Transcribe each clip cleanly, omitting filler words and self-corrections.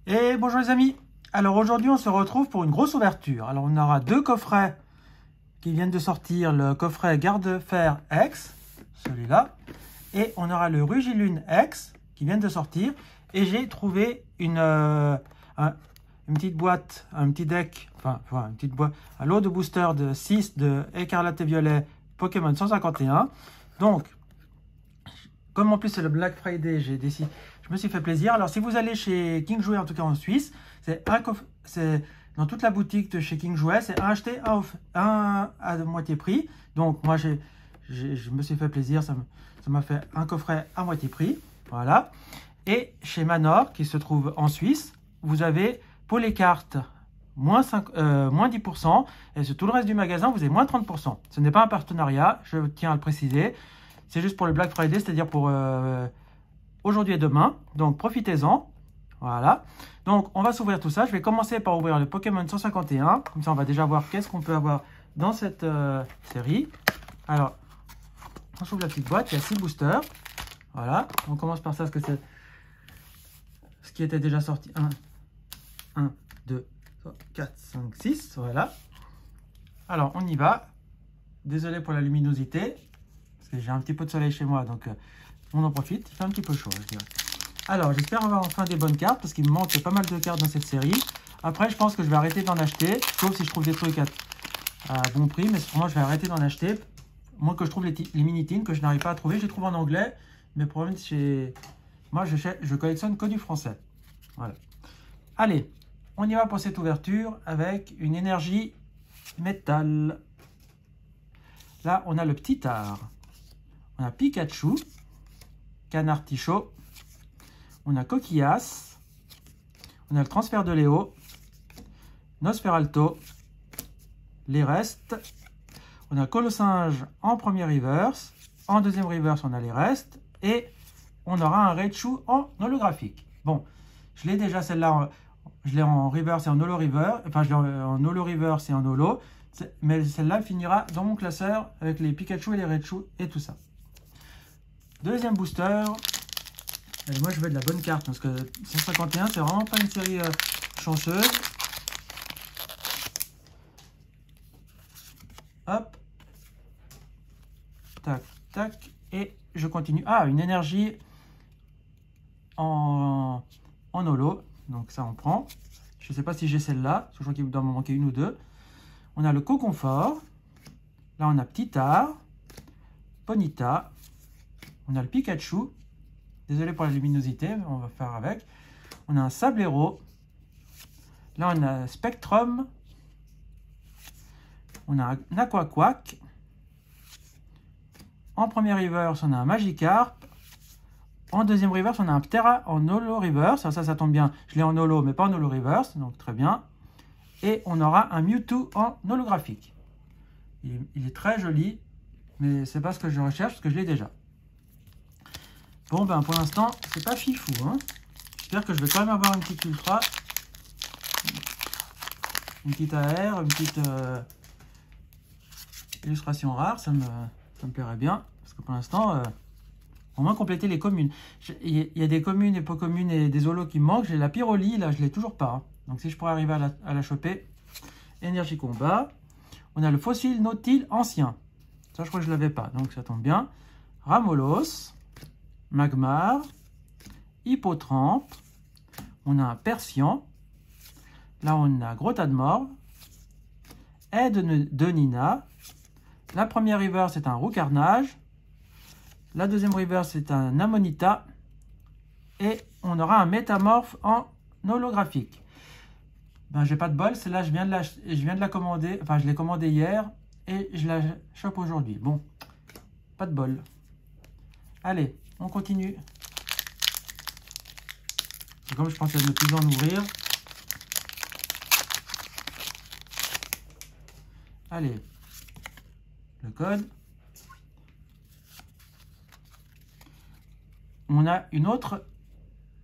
Et bonjour les amis. Alors aujourd'hui on se retrouve pour une grosse ouverture. Alors on aura deux coffrets qui viennent de sortir. Le coffret Garde-Fer X, celui-là. Et on aura le Rugilune X qui viennent de sortir. Et j'ai trouvé une petite boîte, un petit deck, une petite boîte, un lot de boosters de 6 de Écarlate et Violet Pokémon 151. Donc, comme en plus c'est le Black Friday, je me suis fait plaisir. Alors si vous allez chez King Jouet, en tout cas en Suisse, c'est dans toute la boutique de chez King Jouet, c'est un acheté, un à moitié prix. Donc moi je me suis fait plaisir, ça m'a fait un coffret à moitié prix. Voilà. Et chez Manor, qui se trouve en Suisse, vous avez pour les cartes moins 10%, et sur tout le reste du magasin, vous avez moins 30%. Ce n'est pas un partenariat, je tiens à le préciser. C'est juste pour le Black Friday, c'est-à-dire pour aujourd'hui et demain. Donc profitez-en. Voilà. Donc on va s'ouvrir tout ça. Je vais commencer par ouvrir le Pokémon 151. Comme ça, on va déjà voir qu'est-ce qu'on peut avoir dans cette série. Alors, on s'ouvre la petite boîte. Il y a 6 boosters. Voilà. On commence par ça, parce que c'est ce qui était déjà sorti. 1, 2, 3, 4, 5, 6. Voilà. Alors, on y va. Désolé pour la luminosité. Parce que j'ai un petit peu de soleil chez moi, donc on en profite. Il fait un petit peu chaud, je dirais. Alors, j'espère avoir enfin des bonnes cartes, parce qu'il me manque pas mal de cartes dans cette série. Après, je pense que je vais arrêter d'en acheter, sauf si je trouve des trucs à bon prix, mais sûrement, je vais arrêter d'en acheter. Moi, que je trouve les mini-tins que je n'arrive pas à trouver, je les trouve en anglais, mais problème, c'est moi, je collectionne que du français. Voilà. Allez, on y va pour cette ouverture avec une énergie métal. Là, on a le petit art. On a Pikachu, Canartichaud, on a Coquillas, on a le transfert de Léo, Nosferalto, les restes, on a Colossinge en premier reverse, en deuxième reverse on a les restes, et on aura un Raichu en holographique. Bon, je l'ai déjà celle-là, je l'ai en reverse et en holo reverse, enfin je l'ai en holo reverse et en holo, mais celle-là finira dans mon classeur avec les Pikachu et les Raichu et tout ça. Deuxième booster. Et moi je veux de la bonne carte parce que 151 c'est vraiment pas une série chanceuse. Hop. Tac, tac. Et je continue. Ah, une énergie en holo. Donc ça on prend. Je ne sais pas si j'ai celle-là. Je crois qu'il doit m'en manquer une ou deux. On a le Coconfort. Là on a Petit Art. Ponyta. On a le Pikachu. Désolé pour la luminosité, mais on va faire avec. On a un Sablero. Là, on a Spectrum. On a un Aquaquack. En premier reverse, on a un Magikarp. En deuxième reverse, on a un Ptera en holo reverse. Ça tombe bien. Je l'ai en holo, mais pas en holo reverse. Donc, très bien. Et on aura un Mewtwo en holographique. Il est très joli, mais c'est pas ce que je recherche, parce que je l'ai déjà. Bon, ben pour l'instant, c'est pas fifou. Hein. J'espère que je vais quand même avoir une petite ultra. Une petite AR, une petite illustration rare. Ça me plairait bien. Parce que pour l'instant, au moins compléter les communes. Il y a des communes et pas communes et des holos qui me manquent. J'ai la Pyroli, là, je l'ai toujours pas. Hein. Donc si je pourrais arriver à la choper. Énergie combat. On a le Fossile Nautile ancien. Ça, je crois que je l'avais pas. Donc ça tombe bien. Ramolos. Magmar, Hippotrampe, on a un Persian, là on a Grotadmor, Aide de Nina, la première river c'est un Roucarnage, la deuxième river c'est un Amonita, et on aura un Métamorphe en holographique. Ben j'ai pas de bol, celle-là je viens de la commander, enfin je l'ai commandé hier, et je la chope aujourd'hui. Bon, pas de bol. Allez. On continue. Comme je pensais ne plus en ouvrir. Allez. Le code. On a une autre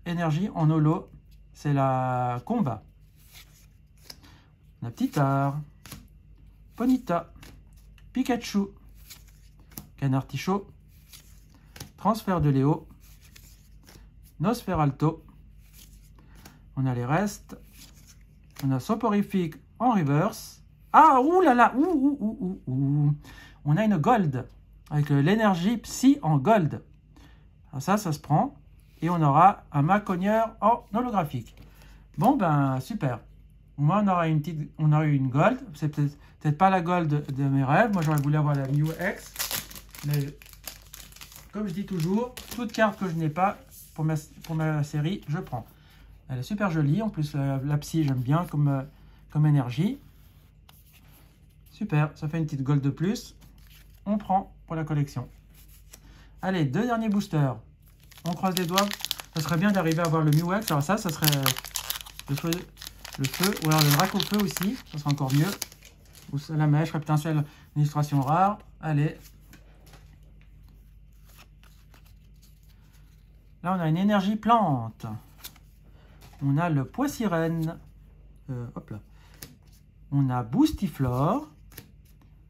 énergie en holo. C'est la combat. La Petit Art. Ponyta. Pikachu. Canartichaud. Transfert de Léo, Nosferalto, On a les restes. On a soporifique en reverse. Ah, ouh là là, ouh. On a une gold avec l'énergie psy en gold. Alors ça se prend. Et on aura un Macogneur en holographique. Bon, ben, super. Au moins, on aura une gold. C'est peut-être pas la gold de mes rêves. Moi, j'aurais voulu avoir la Mew X. Mais, comme je dis toujours, toute carte que je n'ai pas pour ma série, je prends. Elle est super jolie. En plus, la psy, j'aime bien comme énergie. Super. Ça fait une petite gold de plus. On prend pour la collection. Allez, 2 derniers boosters. On croise les doigts. Ça serait bien d'arriver à avoir le Mew X. Alors ça serait le feu, ou alors le drac au feu aussi. Ça serait encore mieux. Ou la mèche, reptentiel, illustration rare. Allez. Là, on a une énergie plante. On a le Poissirène. Hop là. On a Boostiflore.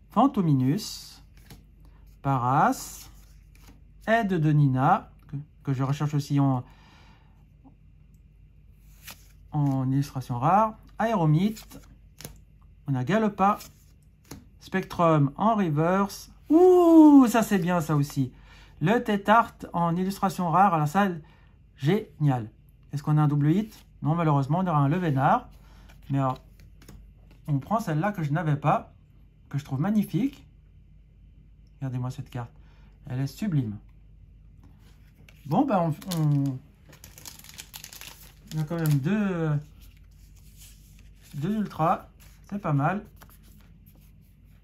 Fantominus. Paras. Aide de Nina. Que je recherche aussi en illustration rare. Aéromite. On a Galopa. Spectrum en reverse. Ouh, ça c'est bien ça aussi. Le Tétart en illustration rare. Alors ça, génial. Est-ce qu'on a un double hit? Non, malheureusement, on aura un Levénard. Mais alors, on prend celle-là que je n'avais pas, que je trouve magnifique. Regardez-moi cette carte. Elle est sublime. Bon, ben, on a quand même deux ultras. C'est pas mal.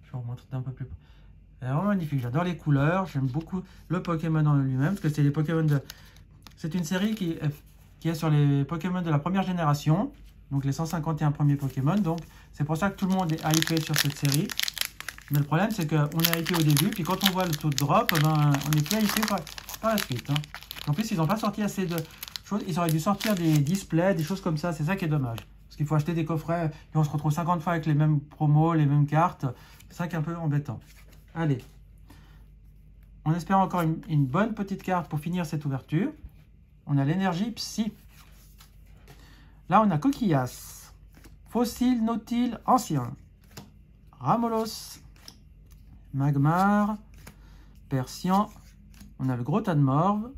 Je vais vous montrer un peu plus. Elle est vraiment magnifique. J'adore les couleurs. J'aime beaucoup le Pokémon en lui-même. Parce que c'est les Pokémon de... C'est une série qui est sur les Pokémon de la première génération. Donc les 151 premiers Pokémon. Donc c'est pour ça que tout le monde est hypé sur cette série. Mais le problème, c'est qu'on est hypé au début. Puis quand on voit le taux de drop, ben, on est plus hypé par la suite. Hein. En plus, ils n'ont pas sorti assez de choses. Ils auraient dû sortir des displays, des choses comme ça. C'est ça qui est dommage. Parce qu'il faut acheter des coffrets et on se retrouve 50 fois avec les mêmes promos, les mêmes cartes. C'est ça qui est un peu embêtant. Allez. On espère encore une bonne petite carte pour finir cette ouverture. On a l'énergie Psy. Là, on a Coquillas. Fossile, Nautile, Ancien. Ramolos. Magmar. Persian. On a le gros tas de morve.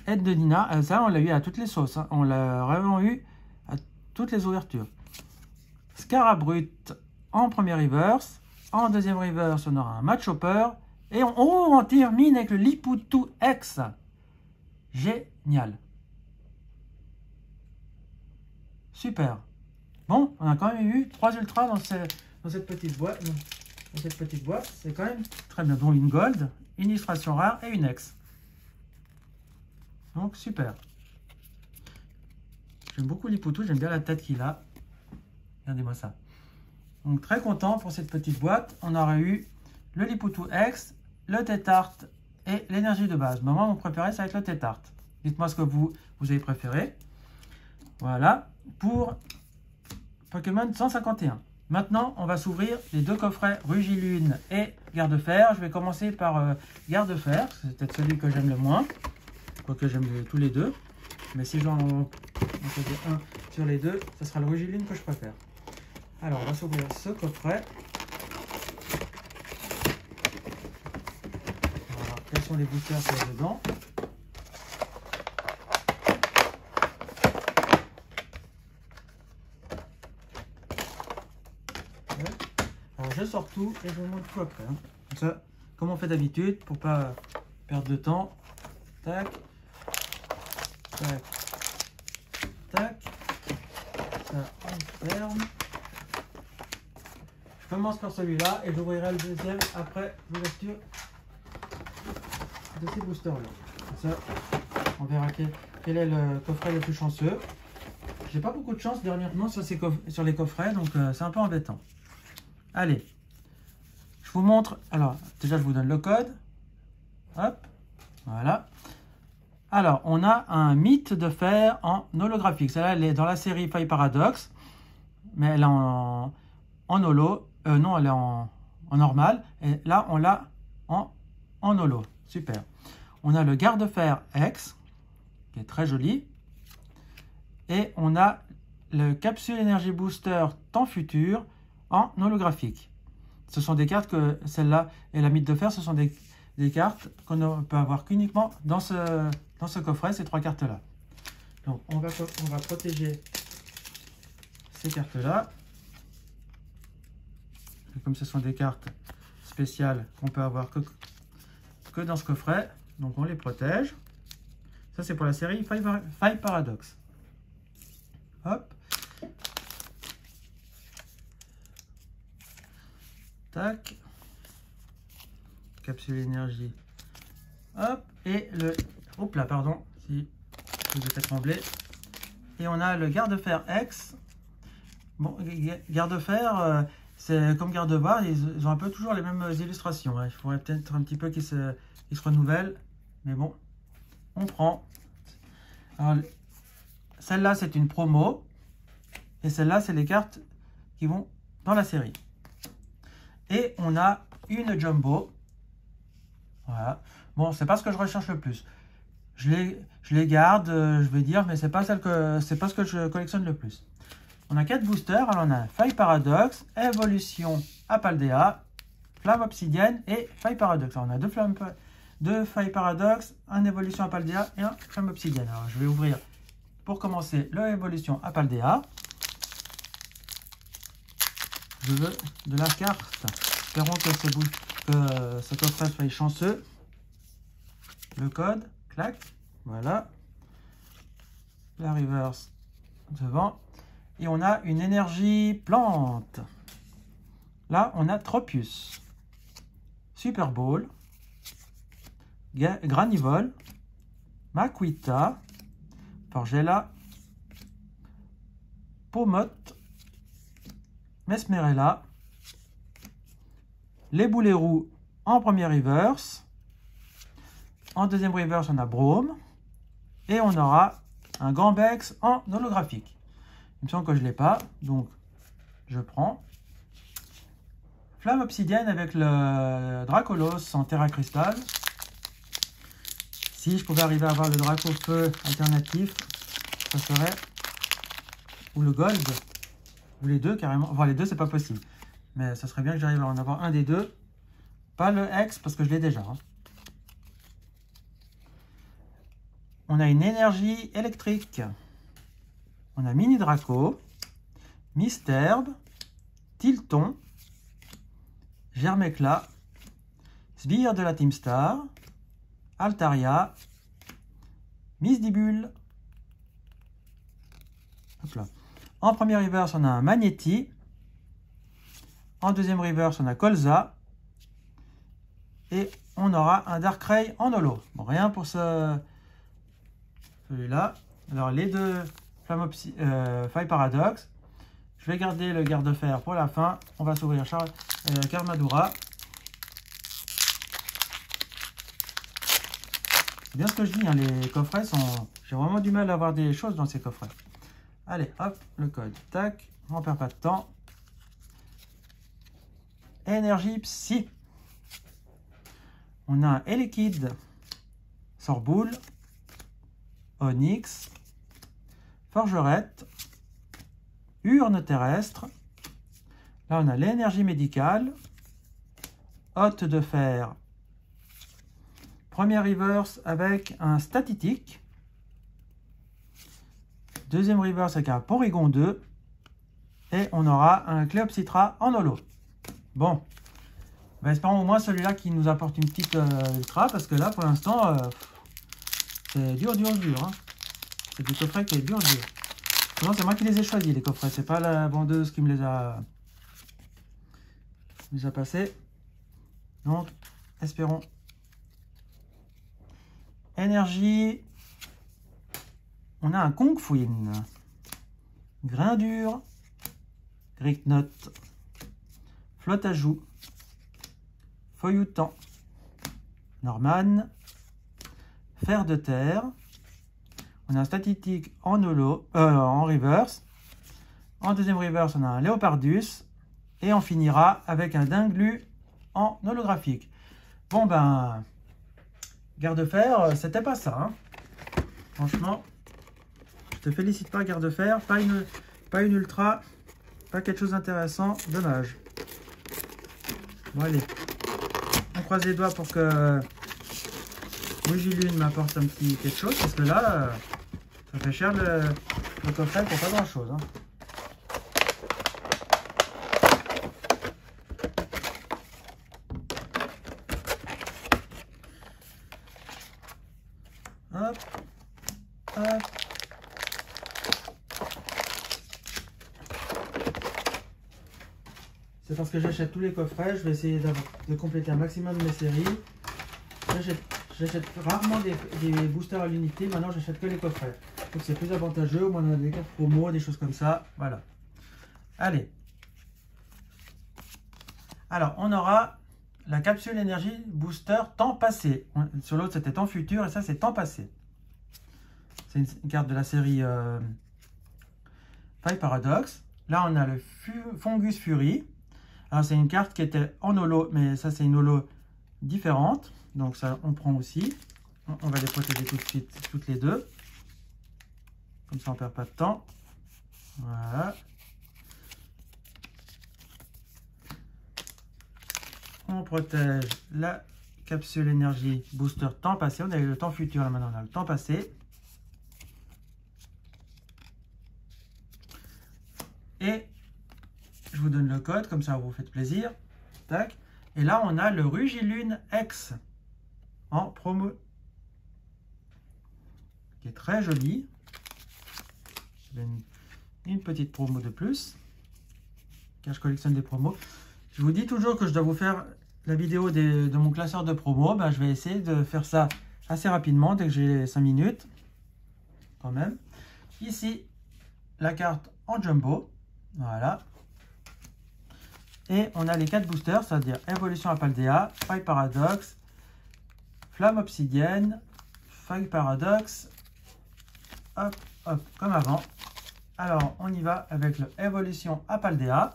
Aide de Nina. Ça, on l'a eu à toutes les sauces. Hein. On l'a vraiment eu à toutes les ouvertures. Scarabrut en premier reverse. En deuxième reverse, on aura un Machopper. Et on termine avec le Liputu X. Génial. Super. Bon, on a quand même eu 3 ultras dans cette petite boîte. C'est quand même très bien. Donc une gold, une illustration rare et une X. Donc super. J'aime beaucoup Liputu, j'aime bien la tête qu'il a. Regardez-moi ça. Donc très content pour cette petite boîte. On aurait eu le Liputu X, le Tétart et l'énergie de base. Moi, mon préféré, ça va être le Tétart. Dites-moi ce que vous avez préféré. Voilà, pour Pokémon 151. Maintenant, on va s'ouvrir les 2 coffrets Rugilune et Garde-Fer. Je vais commencer par Garde-Fer. C'est peut-être celui que j'aime le moins. Quoique j'aime tous les deux. Mais si j'en choisis un sur les deux, ce sera le Rugilune que je préfère. Alors, on va s'ouvrir ce coffret. Alors, quels sont les boosters qu'il y a dedans? Alors, je sors tout et je vous montre tout après. Hein. Comme ça, comme on fait d'habitude, pour pas perdre de temps. Tac. Tac. Tac. Ça, on ferme. Je commence par celui-là et j'ouvrirai le deuxième après l'ouverture de ces boosters-là. Comme ça, on verra quel est le coffret le plus chanceux. J'ai pas beaucoup de chance dernièrement sur les coffrets, donc c'est un peu embêtant. Allez, je vous montre. Alors, déjà, je vous donne le code. Hop, voilà. Alors, on a un mythe de fer en holographique. Celle-là, elle est dans la série Faille Paradox, mais elle est en holo. Non, elle est en normal. Et là, on l'a en holo. Super. On a le Garde-Fer X, qui est très joli. Et on a le Capsule Energy Booster Temps Futur en holographique. Ce sont des cartes que celle-là et la Mythe de Fer, ce sont des cartes qu'on ne peut avoir qu'uniquement dans ce coffret, ces 3 cartes-là. Donc on va protéger ces cartes-là. Comme ce sont des cartes spéciales qu'on peut avoir que dans ce coffret, donc on les protège. Ça c'est pour la série Five Paradox. Hop. Tac. Capsule énergie. Hop. Et le... Hop là, pardon. Si je vous ai fait trembler. Et on a le garde-fer X. Bon, garde-fer, c'est comme garde-barre, ils ont un peu toujours les mêmes illustrations. Hein. Il faudrait peut-être un petit peu qu'ils se renouvellent. Mais bon, on prend. Alors, celle-là, c'est une promo. Et celle-là, c'est les cartes qui vont dans la série. Et on a une jumbo. Voilà. Bon, c'est pas ce que je recherche le plus. Je les garde, je vais dire, mais c'est pas ce que je collectionne le plus. On a 4 boosters. Alors on a Faille Paradox, Évolution Apaldea, Flamme Obsidienne et Faille Paradox. Alors on a deux Faille Paradox, un Évolution Apaldea et un Flamme Obsidienne. Alors je vais ouvrir pour commencer le Évolution Apaldea. Je veux de la carte. Espérons que ce coffret soit chanceux. Le code, clac, voilà. La reverse devant. Et on a une énergie plante. Là, on a Tropius, Super Bowl, Granivol, Maquita, Forgella, Pomote, Mesmerella, les boulets roux en premier reverse. En deuxième reverse, on a Brome. Et on aura un Gambex en holographique. Il me semble que je ne l'ai pas. Donc, je prends. Flamme Obsidienne avec le Dracolos en Terra Cristal. Si je pouvais arriver à avoir le Draco Feu alternatif, ça serait... Ou le Gold. Ou les deux carrément. Enfin, les deux, c'est pas possible. Mais ça serait bien que j'arrive à en avoir un des deux. Pas le X parce que je l'ai déjà. Hein. On a une énergie électrique. On a Mini Draco, Misterbe, Tilton, Germecla, Sbire de la Team Star, Altaria, Misdibule. Hop là. En premier reverse, on a un Magnéti. En deuxième reverse, on a Colza. Et on aura un Darkrai en holo. Bon, rien pour celui-là. Alors, les deux Faille Paradox. Je vais garder le garde-fer pour la fin. On va s'ouvrir Karmadura. C'est bien ce que je dis, hein, les coffrets sont... J'ai vraiment du mal à avoir des choses dans ces coffrets. Allez, hop, le code. Tac, on perd pas de temps. Énergie Psy. On a un Elekid, Sorboule, Onyx, Forgerette, Urne terrestre. Là, on a l'énergie médicale, Hôte de fer, premier reverse avec un Statitique, deuxième reverse avec un Porygon 2, et on aura un Cléopsitra en holo. Bon, ben, espérons au moins celui-là qui nous apporte une petite ultra, parce que là, pour l'instant, c'est dur. Hein. C'est des coffrets qui est dur. Non, c'est moi qui les ai choisis, les coffrets. C'est pas la vendeuse qui me les a passés. Donc, espérons. Énergie. On a un Kongfuin. Grain-dur. Gricknote. Flotte à joues. Feuilletant. Norman. Fer de terre. On a un Statistique en holo, en reverse. En deuxième reverse, on a un Léopardus. Et on finira avec un Dinglu en holographique. Bon ben, garde-fer, c'était pas ça. Hein. Franchement, te félicite pas, garde fer. Pas une ultra. Pas quelque chose d'intéressant. Dommage. Bon, allez. On croise les doigts pour que Rugilune m'apporte un petit quelque chose. Parce que là, ça fait cher le coffret pour pas grand chose. Hein. Hop, hop. C'est parce que j'achète tous les coffrets, je vais essayer de compléter un maximum de mes séries. J'achète rarement des boosters à l'unité, maintenant j'achète que les coffrets. Donc c'est plus avantageux, au moins on a des cartes promo, des choses comme ça, voilà. Allez. Alors, on aura la capsule énergie booster temps passé. Sur l'autre, c'était temps futur et ça, c'est temps passé. C'est une carte de la série Faille Paradox. Là, on a le Fungus Fury. Alors, c'est une carte qui était en holo, mais ça, c'est une holo différente. Donc, ça, on prend aussi. On va les protéger tout de suite, toutes les deux. Comme ça, on ne perd pas de temps. Voilà. On protège la capsule énergie booster temps passé. On a eu le temps futur, là maintenant on a le temps passé. Et je vous donne le code, comme ça vous faites plaisir. Tac. Et là on a le Rugilune X en promo. Qui est très joli. Une petite promo de plus. Car je collectionne des promos. Je vous dis toujours que je dois vous faire la vidéo de mon classeur de promo. Ben, je vais essayer de faire ça assez rapidement, dès que j'ai 5 minutes. Quand même. Ici, la carte en jumbo. Voilà. Et on a les 4 boosters, c'est-à-dire Évolution Apaldea, Faille Paradox, Flamme Obsidienne, Faille Paradox. Hop, hop, comme avant. Alors, on y va avec le Évolution Apaldea.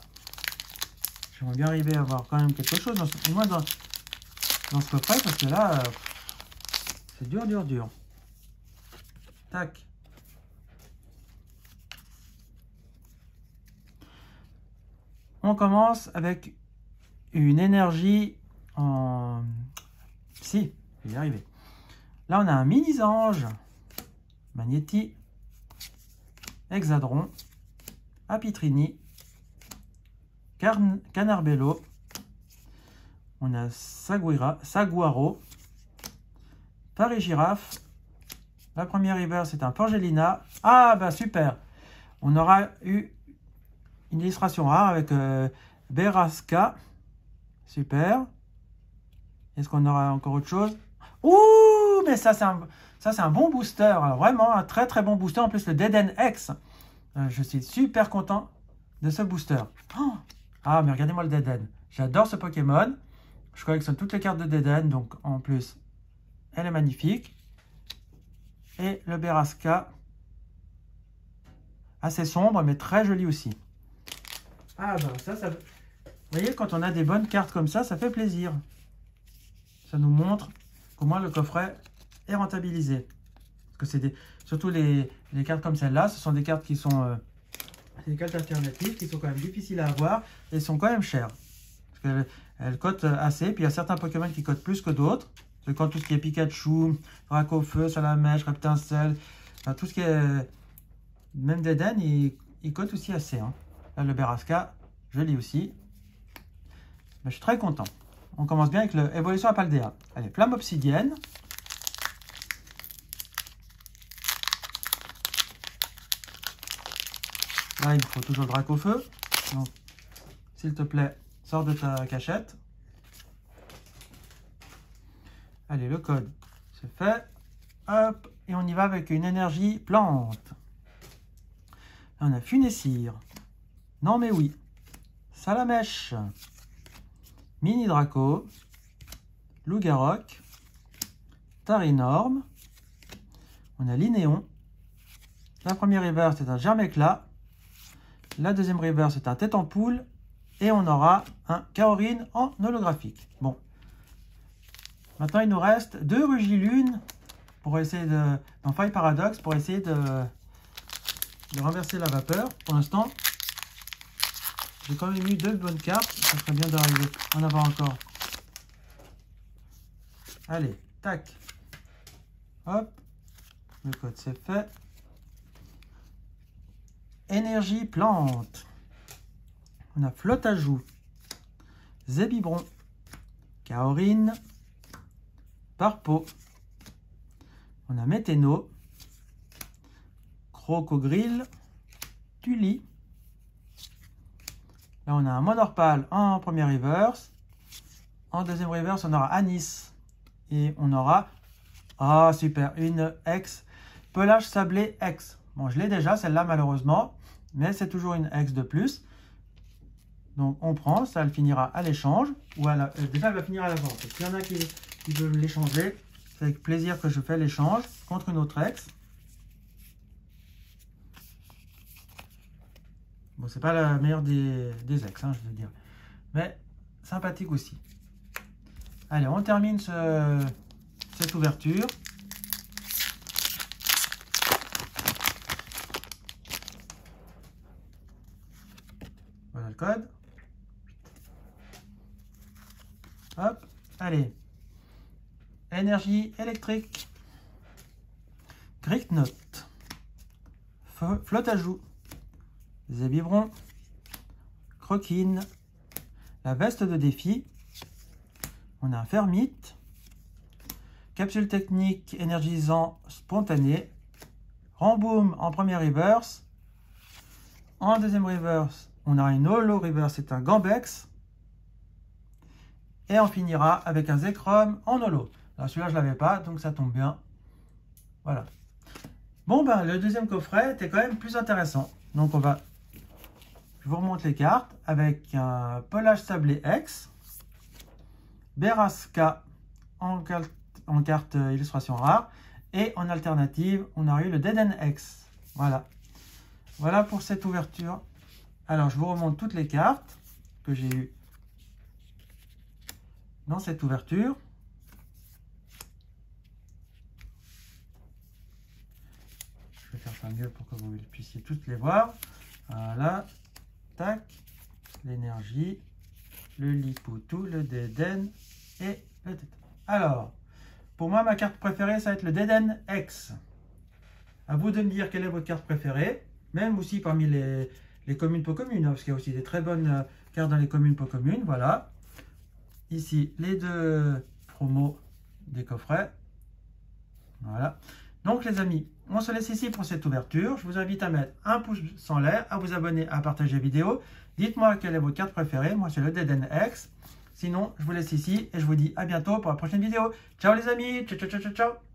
J'aimerais bien arriver à avoir quand même quelque chose, au moins dans ce coffret, parce que là, c'est dur, dur, dur. Tac. On commence avec une énergie en... Si, je vais y arriver. Là, on a un mini-ange, Magnéti, Hexadron, Apitrini, Canarbello, on a Saguaro, Paris-Girafe. La première river, c'est un Forgelina. Ah, bah super! On aura eu une illustration rare avec Berasca. Super. Est-ce qu'on aura encore autre chose? Ouh, mais ça, c'est un bon booster. Alors, vraiment, un très très bon booster. En plus, le Deden X. Je suis super content de ce booster. Oh, ah, mais regardez-moi le Deden. J'adore ce Pokémon. Je collectionne toutes les cartes de Deden. Donc, en plus, elle est magnifique. Et le Berasca. Assez sombre, mais très joli aussi. Ah, bah, ça... Vous voyez, quand on a des bonnes cartes comme ça fait plaisir. Ça nous montre comment le coffret est rentabilisé. Parce que c'est surtout les cartes comme celle-là, ce sont des cartes qui sont... des cartes alternatives qui sont quand même difficiles à avoir et sont quand même chères. Parce qu'elles cotent assez. Puis il y a certains Pokémon qui cotent plus que d'autres. C'est quand tout ce qui est Pikachu, Dracofeu, Salamèche, Reptincelle, enfin, tout ce qui est... Même Deden, il cote aussi assez. Hein. Là, le Berasca, je lis aussi. Mais je suis très content. On commence bien avec le Évolution Apaldea. Allez, Flamme Obsidienne. Là, il me faut toujours le Dracofeu. Donc, s'il te plaît, sors de ta cachette. Allez, le code, c'est fait. Hop, et on y va avec une énergie plante. Là, on a Funessire. Non mais oui. Salamèche. Mini Draco. Loup-Garok. Tarinorme. On a Linéon. La première river, c'est un Germe-Éclat. La deuxième river, c'est un Tête en Poule. Et on aura un Kaorine en holographique. Bon. Maintenant, il nous reste 2 Rugilune pour essayer de... dans Faille Paradox, pour essayer de de renverser la vapeur. Pour l'instant, j'ai quand même eu 2 bonnes cartes. Ça serait bien d'arriver en avoir encore. Allez, tac. Hop. Le code c'est fait. Énergie plante. On a flotte à joue. Zébibron. Kaorine. Parpo. On a Météno. Crocogrille. Tuli. Là, on a un Monorpal en premier reverse. En deuxième reverse, on aura Anis. Et on aura, ah super, une X. Pelage sablé X. Bon, je l'ai déjà, celle-là, malheureusement. Mais c'est toujours une X de plus. Donc, on prend. Ça, elle finira à l'échange. Ou à la, déjà, elle va finir à la vente. S'il y en a qui veulent l'échanger, c'est avec plaisir que je fais l'échange contre une autre X. Bon, c'est pas la meilleure des ex, hein, je veux dire. Mais sympathique aussi. Allez, on termine cette ouverture. Voilà le code. Hop, allez. Énergie électrique. Gricknote. Flotte à joue. Zébibron, Croquine, la veste de défi, on a un Fermite, capsule technique énergisant spontané, Ramboom en premier reverse, en deuxième reverse, on a une holo reverse, c'est un Gambex, et on finira avec un Zekrom en holo. Alors celui-là je ne l'avais pas, donc ça tombe bien. Voilà. Bon ben le deuxième coffret était quand même plus intéressant. Donc je vous remonte les cartes avec un Pelage sablé X, Beraska en carte illustration rare, et en alternative, on a eu le Deden X. Voilà. Voilà pour cette ouverture. Alors, je vous remonte toutes les cartes que j'ai eues dans cette ouverture. Je vais faire ça mieux pour que vous puissiez toutes les voir. Voilà. Tac, l'énergie, le Liputu, le Deden et le Deden. Alors, pour moi, ma carte préférée, ça va être le Deden X. À vous de me dire quelle est votre carte préférée, même aussi parmi les communes peu communes, hein, parce qu'il y a aussi des très bonnes cartes dans les communes peu communes. Voilà. Ici, les 2 promos des coffrets. Voilà. Donc, les amis, on se laisse ici pour cette ouverture. Je vous invite à mettre un pouce en l'air, à vous abonner, à partager la vidéo. Dites-moi quelle est votre carte préférée. Moi, c'est le Deden X. Sinon, je vous laisse ici et je vous dis à bientôt pour la prochaine vidéo. Ciao les amis. Ciao, ciao, ciao, ciao.